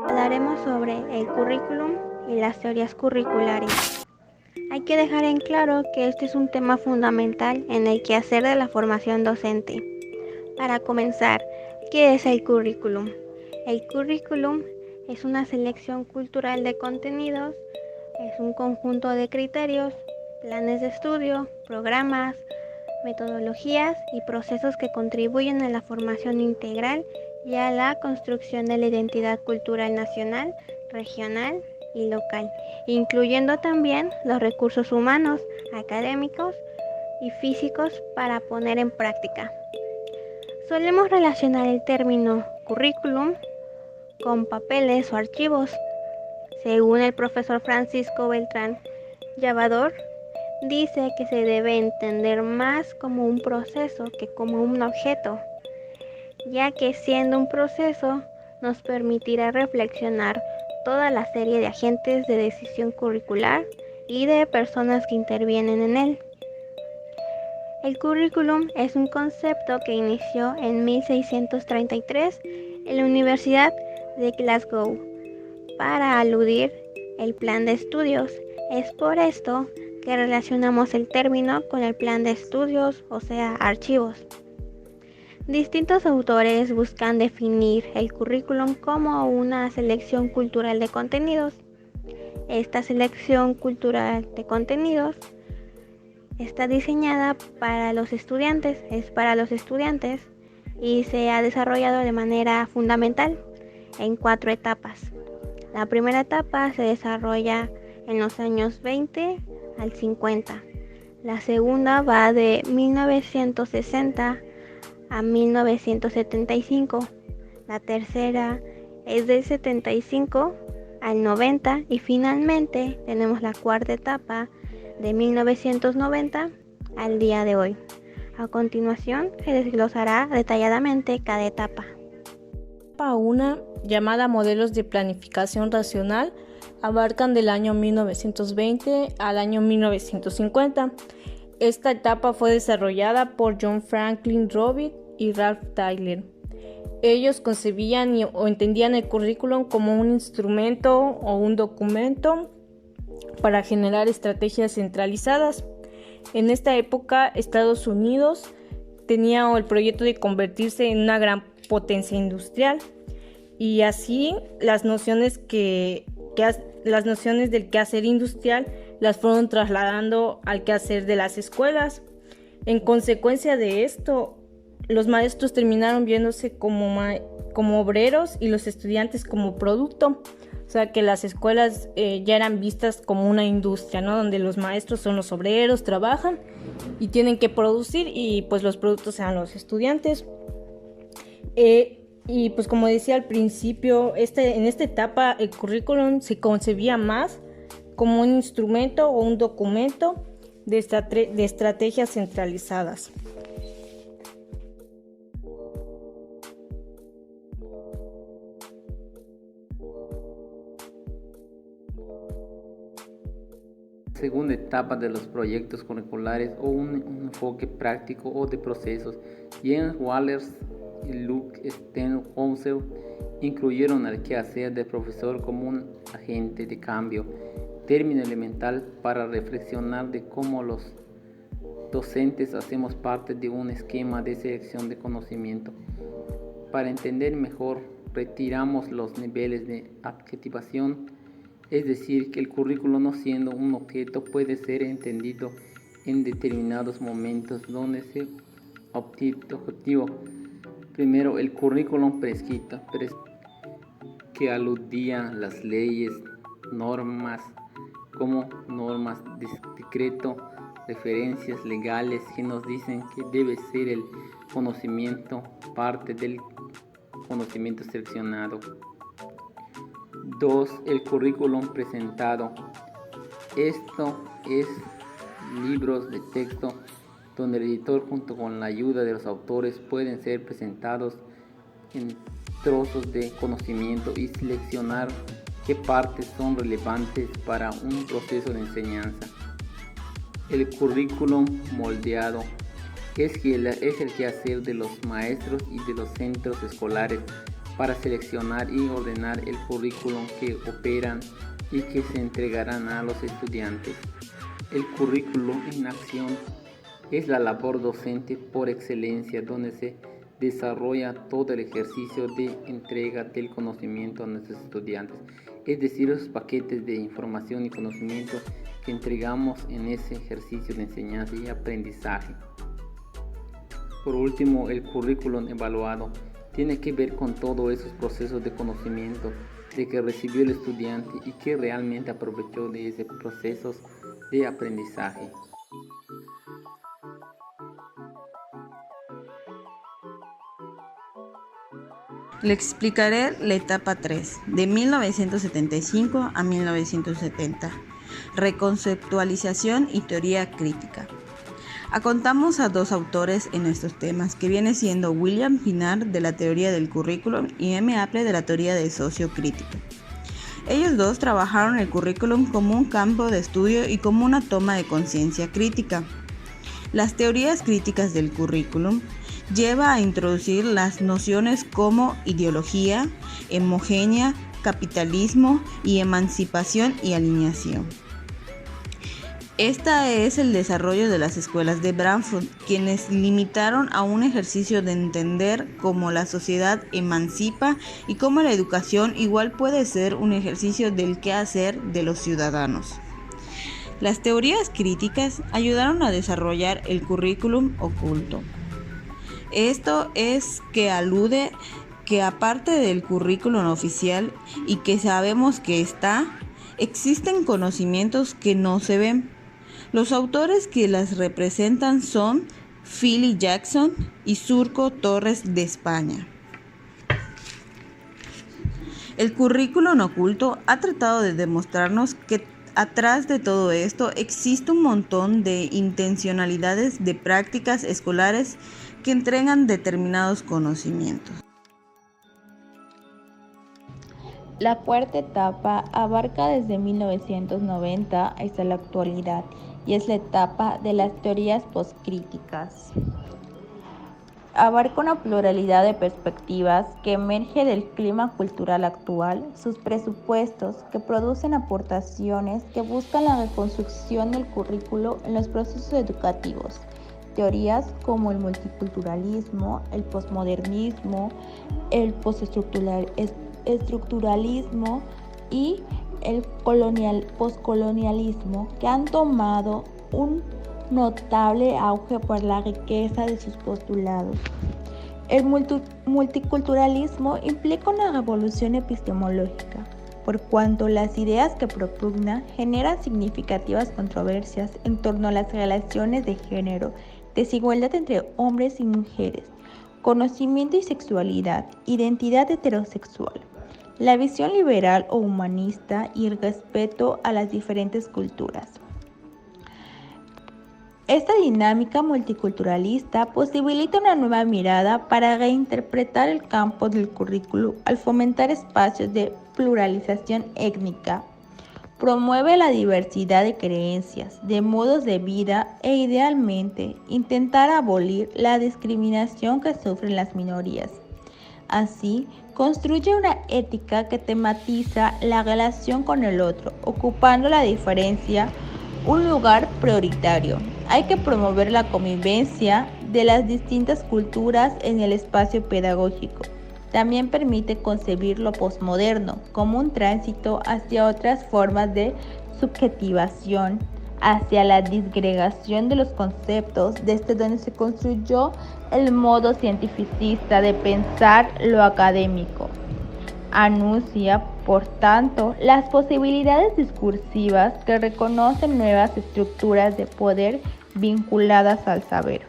Hablaremos sobre el currículum y las teorías curriculares. Hay que dejar en claro que este es un tema fundamental en el quehacer de la formación docente. Para comenzar, ¿qué es el currículum? El currículum es una selección cultural de contenidos, es un conjunto de criterios, planes de estudio, programas, metodologías y procesos que contribuyen a la formación integral y a la construcción de la identidad cultural nacional, regional y local, incluyendo también los recursos humanos, académicos y físicos para poner en práctica. Solemos relacionar el término currículum con papeles o archivos. Según el profesor Francisco Beltrán Llavador, dice que se debe entender más como un proceso que como un objeto, ya que siendo un proceso nos permitirá reflexionar toda la serie de agentes de decisión curricular y de personas que intervienen en él. El currículum es un concepto que inició en 1633 en la Universidad de Glasgow para aludir el plan de estudios. Es por esto que relacionamos el término con el plan de estudios, o sea, archivos. Distintos autores buscan definir el currículum como una selección cultural de contenidos. Esta selección cultural de contenidos está diseñada para los estudiantes, y se ha desarrollado de manera fundamental en 4 etapas. La primera etapa se desarrolla en los años 20 al 50. La segunda va de 1960 a 1975. La tercera es del 75 al 90 y finalmente tenemos la cuarta etapa de 1990 al día de hoy. A continuación se desglosará detalladamente cada etapa. Etapa 1, llamada Modelos de Planificación Racional, abarcan del año 1920 al año 1950. Esta etapa fue desarrollada por John Franklin Robbins y Ralph Tyler. Ellos concebían o entendían el currículum como un instrumento o un documento para generar estrategias centralizadas. En esta época, Estados Unidos tenía el proyecto de convertirse en una gran potencia industrial y así las nociones del quehacer industrial las fueron trasladando al quehacer de las escuelas. En consecuencia de esto, los maestros terminaron viéndose como obreros y los estudiantes como producto. O sea que las escuelas ya eran vistas como una industria, ¿no? Donde los maestros son los obreros, trabajan y tienen que producir y pues los productos sean los estudiantes. Y pues como decía al principio, en esta etapa el currículum se concebía más como un instrumento o un documento de estrategias centralizadas. Segunda etapa de los proyectos curriculares o un enfoque práctico o de procesos. James Wallace y Luke Stenhouse incluyeron el quehacer del profesor como un agente de cambio, término elemental para reflexionar de cómo los docentes hacemos parte de un esquema de selección de conocimiento. Para entender mejor, retiramos los niveles de adjetivación, es decir, que el currículo no siendo un objeto puede ser entendido en determinados momentos donde se objetivo. Primero, el currículum prescrito, que aludía a las leyes, normas, como normas de decreto, referencias legales que nos dicen que debe ser el conocimiento parte del conocimiento seleccionado. 2. El currículum presentado. Esto es libros de texto donde el editor junto con la ayuda de los autores pueden ser presentados en trozos de conocimiento y seleccionar qué partes son relevantes para un proceso de enseñanza. El currículum moldeado es el quehacer de los maestros y de los centros escolares para seleccionar y ordenar el currículum que operan y que se entregarán a los estudiantes. El currículum en acción es la labor docente por excelencia donde se desarrolla todo el ejercicio de entrega del conocimiento a nuestros estudiantes, es decir, los paquetes de información y conocimiento que entregamos en ese ejercicio de enseñanza y aprendizaje. Por último, el currículum evaluado tiene que ver con todos esos procesos de conocimiento de que recibió el estudiante y que realmente aprovechó de esos procesos de aprendizaje. Le explicaré la etapa 3, de 1975 a 1970, reconceptualización y teoría crítica. Acontamos a dos autores en estos temas, que viene siendo William Pinar de la teoría del currículum y M. Apple de la teoría de sociocrítica. Ellos dos trabajaron el currículum como un campo de estudio y como una toma de conciencia crítica. Las teorías críticas del currículum lleva a introducir las nociones como ideología, homogénea, capitalismo y emancipación y alineación. Esta es el desarrollo de las escuelas de Branford, quienes limitaron a un ejercicio de entender cómo la sociedad emancipa y cómo la educación igual puede ser un ejercicio del quehacer de los ciudadanos. Las teorías críticas ayudaron a desarrollar el currículum oculto. Esto es que alude que aparte del currículum oficial y que sabemos que existen conocimientos que no se ven. Los autores que las representan son Philly Jackson y Surco Torres de España. El currículum oculto ha tratado de demostrarnos que atrás de todo esto existe un montón de intencionalidades de prácticas escolares que entregan determinados conocimientos. La cuarta etapa abarca desde 1990 hasta la actualidad y es la etapa de las teorías postcríticas. Abarca una pluralidad de perspectivas que emerge del clima cultural actual, sus presupuestos que producen aportaciones que buscan la reconstrucción del currículo en los procesos educativos. Teorías como el multiculturalismo, el posmodernismo, el postestructuralismo y el poscolonialismo, que han tomado un notable auge por la riqueza de sus postulados. El multiculturalismo implica una revolución epistemológica, por cuanto las ideas que propugna generan significativas controversias en torno a las relaciones de género, desigualdad entre hombres y mujeres, conocimiento y sexualidad, identidad heterosexual, la visión liberal o humanista y el respeto a las diferentes culturas. Esta dinámica multiculturalista posibilita una nueva mirada para reinterpretar el campo del currículo al fomentar espacios de pluralización étnica. Promueve la diversidad de creencias, de modos de vida e idealmente intentar abolir la discriminación que sufren las minorías. Así, construye una ética que tematiza la relación con el otro, ocupando la diferencia un lugar prioritario. Hay que promover la convivencia de las distintas culturas en el espacio pedagógico. También permite concebir lo posmoderno como un tránsito hacia otras formas de subjetivación, hacia la disgregación de los conceptos, desde donde se construyó el modo cientificista de pensar lo académico. Anuncia, por tanto, las posibilidades discursivas que reconocen nuevas estructuras de poder vinculadas al saber.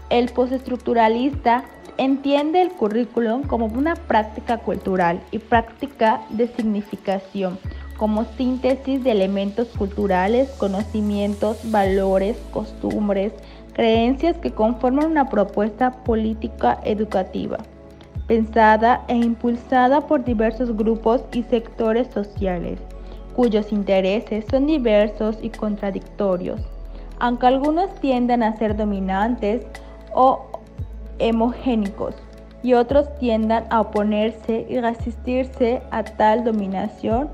El postestructuralista entiende el currículum como una práctica cultural y práctica de significación, como síntesis de elementos culturales, conocimientos, valores, costumbres, creencias que conforman una propuesta política educativa, pensada e impulsada por diversos grupos y sectores sociales, cuyos intereses son diversos y contradictorios, aunque algunos tiendan a ser dominantes o homogénicos, y otros tiendan a oponerse y resistirse a tal dominación.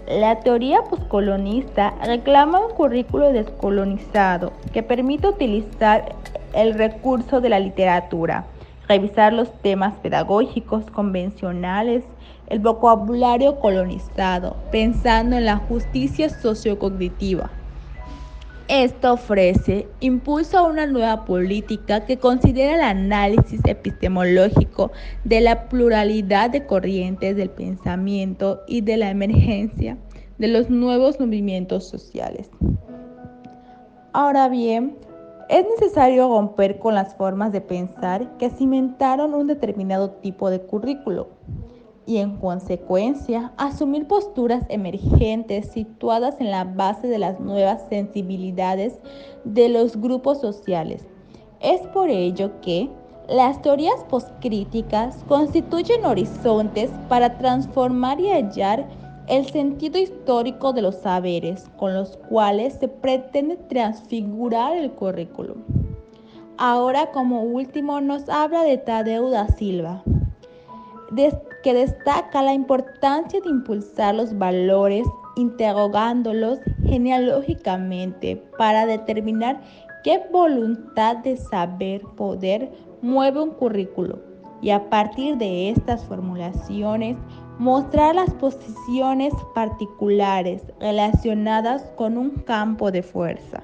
La teoría poscolonista reclama un currículo descolonizado que permita utilizar el recurso de la literatura, revisar los temas pedagógicos convencionales, el vocabulario colonizado, pensando en la justicia sociocognitiva. Esto ofrece impulso a una nueva política que considera el análisis epistemológico de la pluralidad de corrientes del pensamiento y de la emergencia de los nuevos movimientos sociales. Ahora bien, es necesario romper con las formas de pensar que cimentaron un determinado tipo de currículo y, en consecuencia, asumir posturas emergentes situadas en la base de las nuevas sensibilidades de los grupos sociales. Es por ello que las teorías poscríticas constituyen horizontes para transformar y hallar el sentido histórico de los saberes con los cuales se pretende transfigurar el currículum. Ahora, como último, nos habla de Tadeu da Silva, que destaca la importancia de impulsar los valores interrogándolos genealógicamente para determinar qué voluntad de saber poder mueve un currículo y, a partir de estas formulaciones, mostrar las posiciones particulares relacionadas con un campo de fuerza.